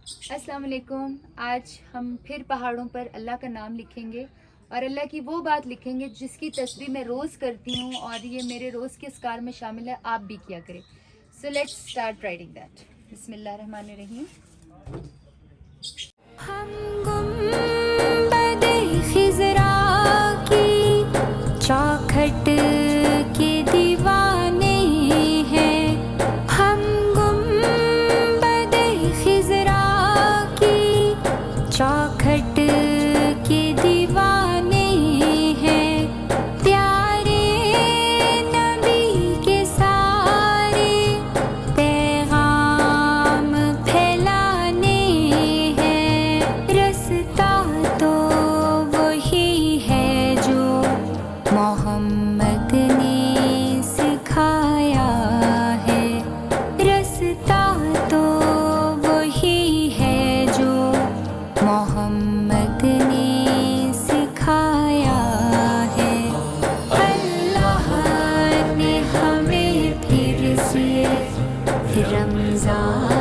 السلام علیکم. آج ہم پھر پہاڑوں پر اللہ کا نام لکھیں گے اور اللہ کی وہ بات لکھیں گے جس کی تصویر میں روز کرتی ہوں اور یہ میرے روز کے اسکار میں شامل ہے. آپ بھی کیا کریں. So let's start writing that. بسم اللہ الرحمن الرحیم. ہم گنبد خضرا کی چوکھٹ کے دیوانے ہیں. ہم گنبد خضرا کی چوکھٹ کے دیوانے ہیں. پیارے نبی کے سارے پیغام پھیلانے ہیں. رستہ تو وہی ہے جو محمد نے سکھایا ہے. رستہ تو وہی ہے جو محمد نے سکھایا ہے. اللہ نے ہمیں پھر سے رمضان